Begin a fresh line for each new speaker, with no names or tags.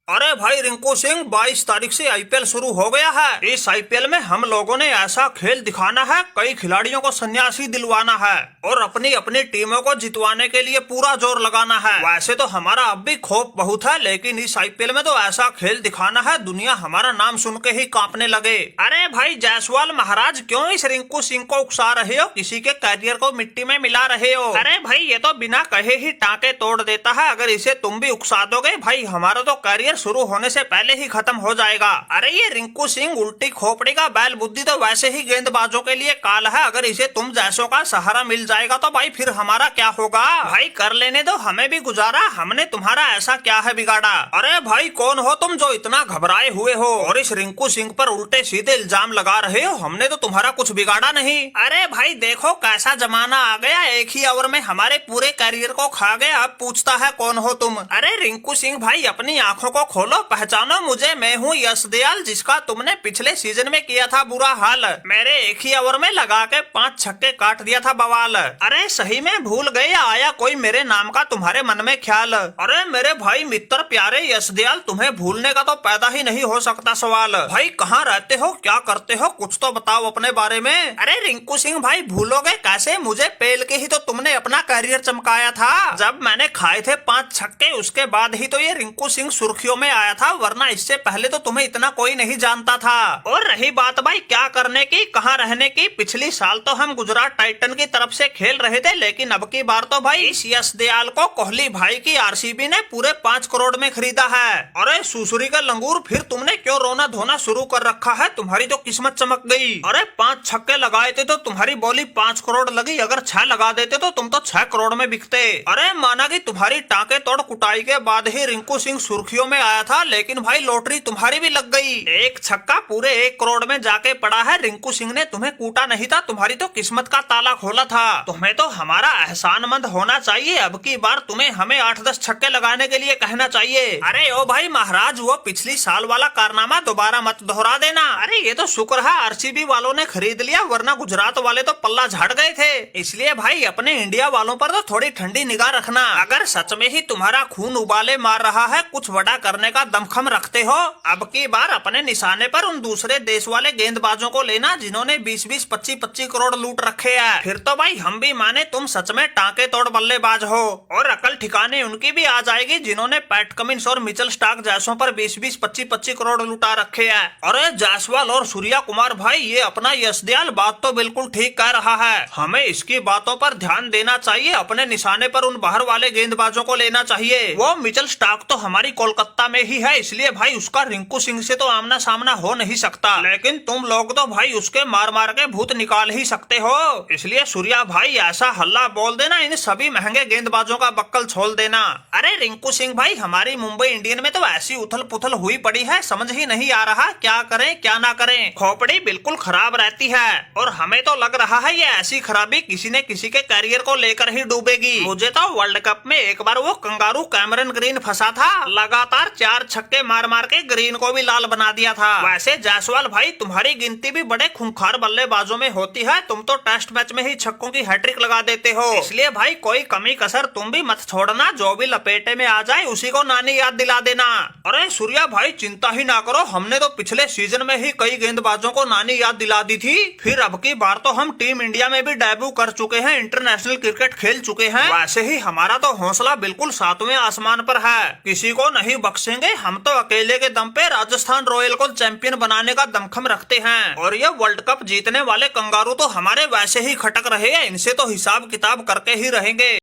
अरे भाई रिंकू सिंह, 22 तारीख से आईपीएल शुरू हो गया है। इस आईपीएल में हम लोगों ने ऐसा खेल दिखाना है, कई खिलाड़ियों को संन्यासी दिलवाना है और अपनी अपनी टीमों को जितवाने के लिए पूरा जोर लगाना है। वैसे तो हमारा अब भी खौफ बहुत है, लेकिन इस आईपीएल में तो ऐसा खेल दिखाना है दुनिया हमारा नाम सुन के ही कांपने लगे। अरे भाई जायसवाल महाराज, क्यों इस रिंकू सिंह को उकसा रहे हो, किसी के करियर को मिट्टी में मिला रहे हो? अरे भाई ये तो बिना कहे ही टांके तोड़ देता है, अगर इसे तुम भी उकसा दोगे भाई हमारा तो करियर शुरू होने से पहले ही खत्म हो जाएगा। अरे ये रिंकू सिंह उल्टी खोपड़ी का बैल बुद्धि तो वैसे ही गेंदबाजों के लिए काल है, अगर इसे तुम जैसों का सहारा मिल जाएगा तो भाई फिर हमारा क्या होगा? भाई कर लेने दो, हमें भी गुजारा, हमने तुम्हारा ऐसा क्या है बिगाड़ा? अरे भाई कौन हो तुम जो इतना घबराए हुए हो और इस रिंकू सिंह पर उल्टे सीधे इल्जाम लगा रहे हो? हमने तो तुम्हारा कुछ बिगाड़ा नहीं। अरे भाई देखो कैसा जमाना आ गया, एक ही ओवर में हमारे पूरे करियर को खा गए, अब पूछता है कौन हो तुम? अरे रिंकू सिंह भाई अपनी आंखों को खोलो, पहचानो मुझे, मैं हूँ यश दयाल, जिसका तुमने पिछले सीजन में किया था बुरा हाल। मेरे एक ही ओवर में लगा के 5 छक्के काट दिया था बवाल। अरे सही में भूल गए, आया कोई मेरे नाम का तुम्हारे मन में ख्याल? अरे मेरे भाई मित्र प्यारे यश दयाल, तुम्हें भूलने का तो पैदा ही नहीं हो सकता सवाल। भाई कहाँ रहते हो, क्या करते हो, कुछ तो बताओ अपने बारे में। अरे रिंकू सिंह भाई भूलोगे कैसे, मुझे पेल के ही तो तुमने अपना करियर चमकाया था। जब मैंने खाए थे 5 छक्के उसके बाद ही तो ये रिंकू सिंह सुर्खियों में आया था, वरना इससे पहले तो तुम्हें इतना कोई नहीं जानता था। और रही बात भाई क्या करने की, कहाँ रहने की, पिछली साल तो हम गुजरात टाइटन की तरफ से खेल रहे थे, लेकिन अब की बार तो भाई इस यश दयाल को कोहली भाई की आरसीबी ने पूरे 5 करोड़ में खरीदा है। अरे सुसुरी का लंगूर, फिर तुमने क्यों रोना धोना शुरू कर रखा है? तुम्हारी तो किस्मत चमक गई। अरे 5 छक्के लगाए थे तो तुम्हारी बोली 5 करोड़ लगी, अगर 6 लगा देते तो तुम तो 6 करोड़ में बिकते। अरे माना कि तुम्हारी टांके तोड़ कुटाई के बाद ही रिंकू सिंह सुर्खियों में आया था, लेकिन भाई लॉटरी तुम्हारी भी लग गई, एक छक्का पूरे 1 करोड़ में जाके पड़ा है। रिंकू सिंह ने तुम्हें कूटा नहीं था, तुम्हारी तो किस्मत का ताला खोला था। तुम्हें तो हमारा एहसानमंद होना चाहिए, अब की बार तुम्हें हमें 8-10 छक्के लगाने के लिए कहना चाहिए। अरे ओ भाई महाराज, वो पिछली साल वाला कारनामा दोबारा मत दोहरा देना। अरे ये तो शुक्र है आरसीबी वालों ने खरीद लिया, वरना गुजरात वाले तो पल्ला झाड़ गए थे। इसलिए भाई अपने इंडिया वालों पर तो थोड़ी ठंडी निगाह रखना, अगर सच में ही तुम्हारा खून उबाले मार रहा है, कुछ बड़ा करने का दमखम रखते हो, अब की बार अपने निशाने पर उन दूसरे देश वाले गेंदबाजों को लेना जिन्होंने 20-20, 25-25 करोड़ लूट रखे हैं। फिर तो भाई हम भी माने तुम सच में टांके तोड़ बल्लेबाज हो, और अकल ठिकाने उनकी भी आ जाएगी जिन्होंने पैट कमिंस और मिचेल स्टार्क जैसों पर 20-20, 25-25 करोड़ लुटा रखे हैं। अरे जायसवाल और सूर्या कुमार भाई, ये अपना यश दयाल बात तो बिल्कुल ठीक कह रहा है, हमें इसकी बातों पर ध्यान देना चाहिए, अपने निशाने पर उन बाहर वाले गेंदबाजों को लेना चाहिए। वो मिचेल स्टार्क तो हमारी कोलकाता में ही है, इसलिए भाई उसका रिंकू सिंह से तो आमना सामना हो नहीं सकता, लेकिन तुम लोग तो भाई उसके मार मार के भूत निकाल ही सकते हो। इसलिए सूर्या भाई ऐसा हल्ला बोल देना, इन सभी महंगे गेंदबाजों का बक्कल छोड़ देना। अरे रिंकू सिंह भाई, हमारी मुंबई इंडियन में तो ऐसी उथल पुथल हुई पड़ी है, समझ ही नहीं आ रहा क्या करें क्या ना करें, खोपड़ी बिल्कुल खराब रहती है, और हमें तो लग रहा है ये ऐसी खराबी किसी न किसी के करियर को लेकर ही डूबेगी। मुझे तो वर्ल्ड कप में एक बार वो कंगारू कैमरन ग्रीन फंसा था, लगातार 4 छक्के मार मार के ग्रीन को भी लाल बना दिया था। वैसे जायसवाल भाई तुम्हारी गिनती भी बड़े खूंखार बल्लेबाजों में होती है, तुम तो टेस्ट मैच में ही छक्कों की हैट्रिक लगा देते हो, इसलिए भाई कोई कमी कसर तुम भी मत छोड़ना, जो भी लपेटे में आ जाए उसी को नानी याद दिला देना। अरे सूर्या भाई चिंता ही ना करो, हमने तो पिछले सीजन में ही कई गेंदबाजों को नानी याद दिला दी थी, फिर अब की बार तो हम टीम इंडिया में भी डेब्यू कर चुके हैं, इंटरनेशनल क्रिकेट खेल चुके हैं। वैसे ही हमारा तो हौसला बिल्कुल 7वें आसमान पर है, किसी को नहीं बख्शेंगे, हम तो अकेले के दम पे राजस्थान रॉयल को चैंपियन बनाने का दमखम रखते हैं, और ये वर्ल्ड कप जीतने वाले कंगारू तो हमारे वैसे ही खटक रहे हैं, इनसे तो हिसाब किताब करके ही रहेंगे।